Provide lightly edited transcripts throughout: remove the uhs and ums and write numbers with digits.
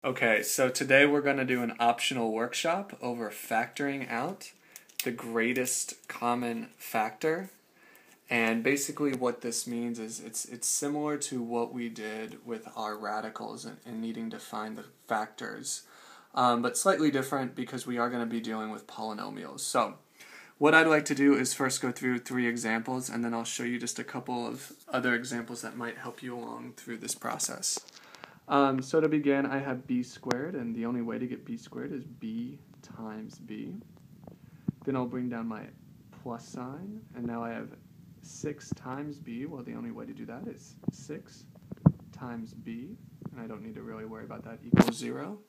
Okay, so today we're going to do an optional workshop over factoring out the greatest common factor. And basically what this means is it's similar to what we did with our radicals and needing to find the factors, but slightly different because we are going to be dealing with polynomials. So what I'd like to do is first go through 3 examples, and then I'll show you just a couple of other examples that might help you along through this process. So to begin, I have b squared, and the only way to get b squared is b times b. Then I'll bring down my plus sign, and now I have 6 times b. Well, the only way to do that is 6 times b, and I don't need to really worry about that, equals 0.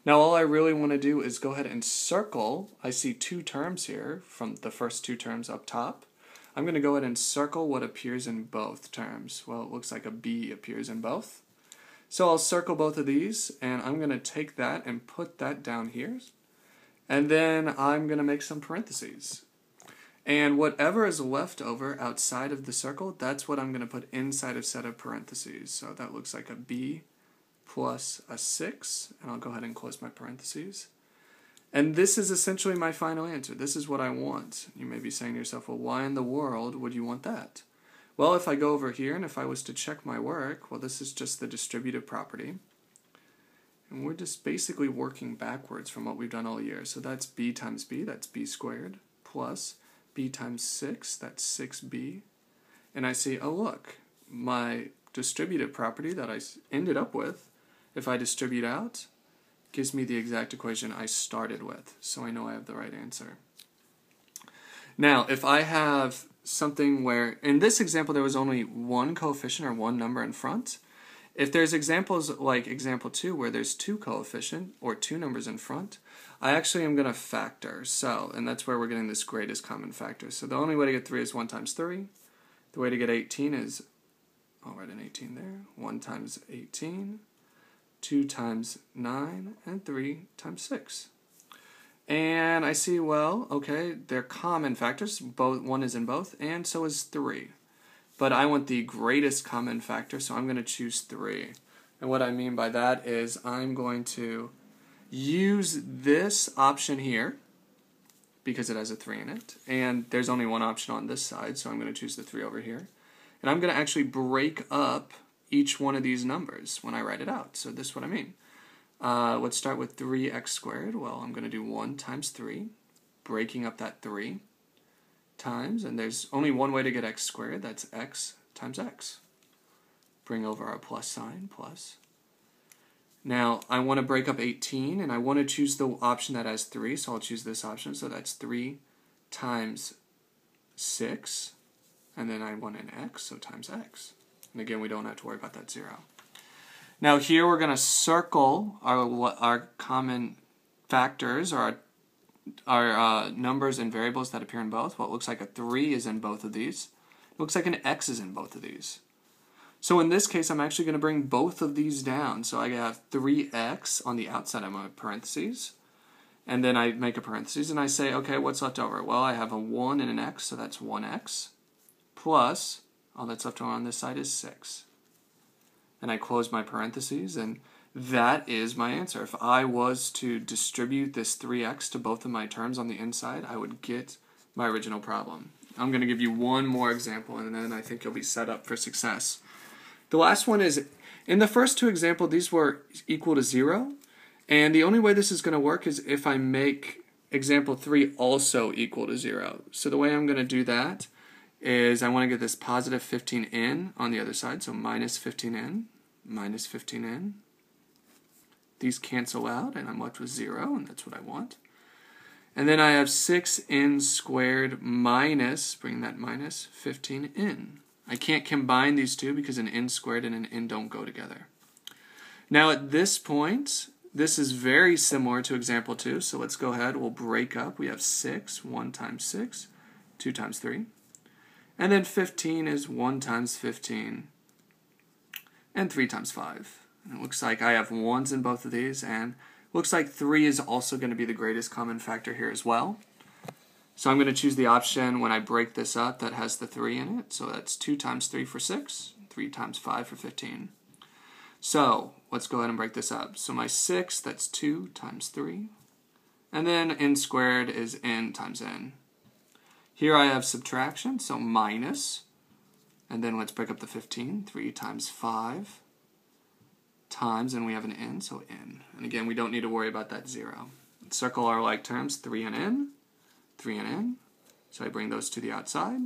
Now all I really want to do is go ahead and circle. I see 2 terms here from the first 2 terms up top. I'm going to go ahead and circle what appears in both terms. Well, it looks like a b appears in both. So I'll circle both of these, and I'm going to take that and put that down here. And then I'm going to make some parentheses. And whatever is left over outside of the circle, that's what I'm going to put inside a set of parentheses. So that looks like a b plus a 6, and I'll go ahead and close my parentheses. And this is essentially my final answer. This is what I want. You may be saying to yourself, well, why in the world would you want that? Well, if I go over here and if I was to check my work, well, this is just the distributive property. And we're just basically working backwards from what we've done all year. So that's b times b, that's b squared, plus b times 6, that's 6b. And I see, oh look, my distributive property that I ended up with, if I distribute out, gives me the exact equation I started with. So I know I have the right answer. Now, if I have something where, in this example, there was only one coefficient or one number in front. If there's examples like example 2 where there's 2 coefficient or 2 numbers in front, I actually am going to factor. So, and that's where we're getting this greatest common factor. So the only way to get 3 is 1 times 3. The way to get 18 is, I'll write an 18 there, 1 times 18, 2 times 9, and 3 times 6. And I see, well, okay, they're common factors. Both, 1 is in both, and so is 3. But I want the greatest common factor, so I'm going to choose 3. And what I mean by that is I'm going to use this option here because it has a 3 in it. And there's only one option on this side, so I'm going to choose the 3 over here. And I'm going to actually break up each one of these numbers when I write it out. So this is what I mean. Let's start with 3x squared. Well, I'm going to do 1 times 3, breaking up that 3, times, and there's only one way to get x squared, that's x times x. Bring over our plus sign, plus. Now, I want to break up 18, and I want to choose the option that has 3, so I'll choose this option, so that's 3 times 6, and then I want an x, so times x. And again, we don't have to worry about that 0. Now here we're going to circle our common factors, or our numbers and variables that appear in both. Well, it looks like a 3 is in both of these. It looks like an x is in both of these. So in this case, I'm actually going to bring both of these down. So I have 3x on the outside of my parentheses. And then I make a parentheses and I say, okay, what's left over? Well, I have a 1 and an x, so that's 1x. Plus, all that's left over on this side is 6. And I close my parentheses, and that is my answer. If I was to distribute this 3x to both of my terms on the inside, I would get my original problem. I'm going to give you one more example, and then I think you'll be set up for success. The last one is, in the first 2 examples, these were equal to 0, and the only way this is going to work is if I make example 3 also equal to 0. So the way I'm going to do that is I want to get this positive 15n on the other side, so minus 15n, minus 15n. These cancel out, and I'm left with 0, and that's what I want. And then I have 6n squared minus, bring that minus, 15n. I can't combine these two because an n squared and an n don't go together. Now at this point, this is very similar to example 2, so let's go ahead, we'll break up. We have 6, 1 times 6, 2 times 3. And then 15 is 1 times 15, and 3 times 5. And it looks like I have 1s in both of these, and looks like 3 is also going to be the greatest common factor here as well. So I'm going to choose the option when I break this up that has the 3 in it. So that's 2 times 3 for 6, 3 times 5 for 15. So let's go ahead and break this up. So my 6, that's 2 times 3. And then n squared is n times n. Here I have subtraction, so minus. And then let's break up the 15. 3 times 5 times, and we have an n, so n. And again, we don't need to worry about that 0. Let's circle our like terms, 3 and n, 3 and n. So I bring those to the outside.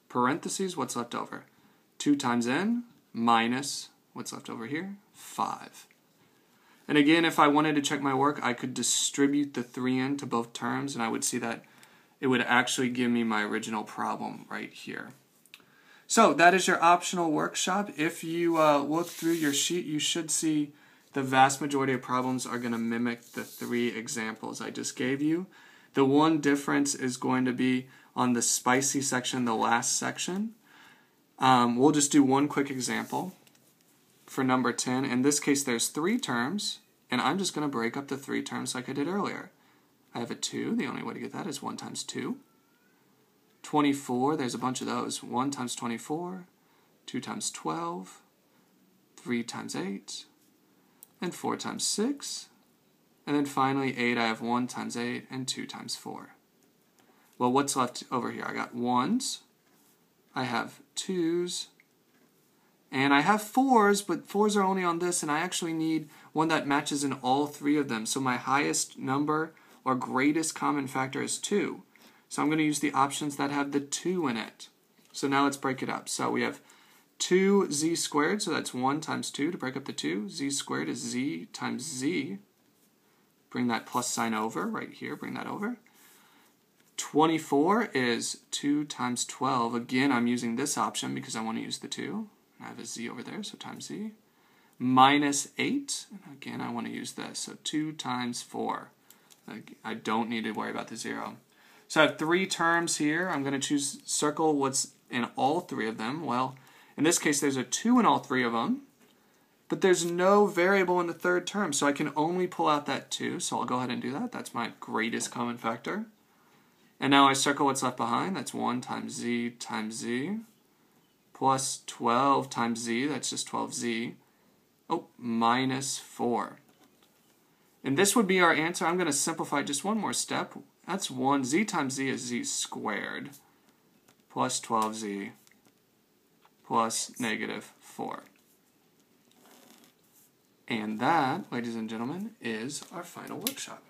Parentheses, what's left over? 2 times n minus, what's left over here? 5. And again, if I wanted to check my work, I could distribute the 3n to both terms, and I would see that it would actually give me my original problem right here. So that is your optional workshop. If you look through your sheet, you should see the vast majority of problems are going to mimic the 3 examples I just gave you. The one difference is going to be on the spicy section, the last section. We'll just do one quick example for number 10. In this case, there's 3 terms, and I'm just going to break up the 3 terms like I did earlier. I have a 2. The only way to get that is 1 times 2. 24, there's a bunch of those. 1 times 24, 2 times 12, 3 times 8, and 4 times 6. And then finally 8, I have 1 times 8 and 2 times 4. Well, what's left over here? I got 1s, I have 2s, and I have 4s, but 4s are only on this, and I actually need one that matches in all 3 of them. So my highest number or greatest common factor is 2. So I'm going to use the options that have the 2 in it. So now let's break it up. So we have 2z squared, so that's 1 times 2 to break up the 2. Z squared is z times z. Bring that plus sign over right here, bring that over. 24 is 2 times 12. Again, I'm using this option because I want to use the 2. I have a z over there, so times z. Minus 8, and again, I want to use this. So 2 times 4. I don't need to worry about the 0. So I have 3 terms here. I'm going to circle what's in all 3 of them. Well, in this case, there's a 2 in all 3 of them, but there's no variable in the 3rd term, so I can only pull out that 2. So I'll go ahead and do that. That's my greatest common factor. And now I circle what's left behind. That's 1 times z, plus 12 times z. That's just 12z. Oh, minus 4. And this would be our answer. I'm going to simplify just one more step. That's 1. Z times z is z squared plus 12z plus negative 4. And that, ladies and gentlemen, is our final workshop.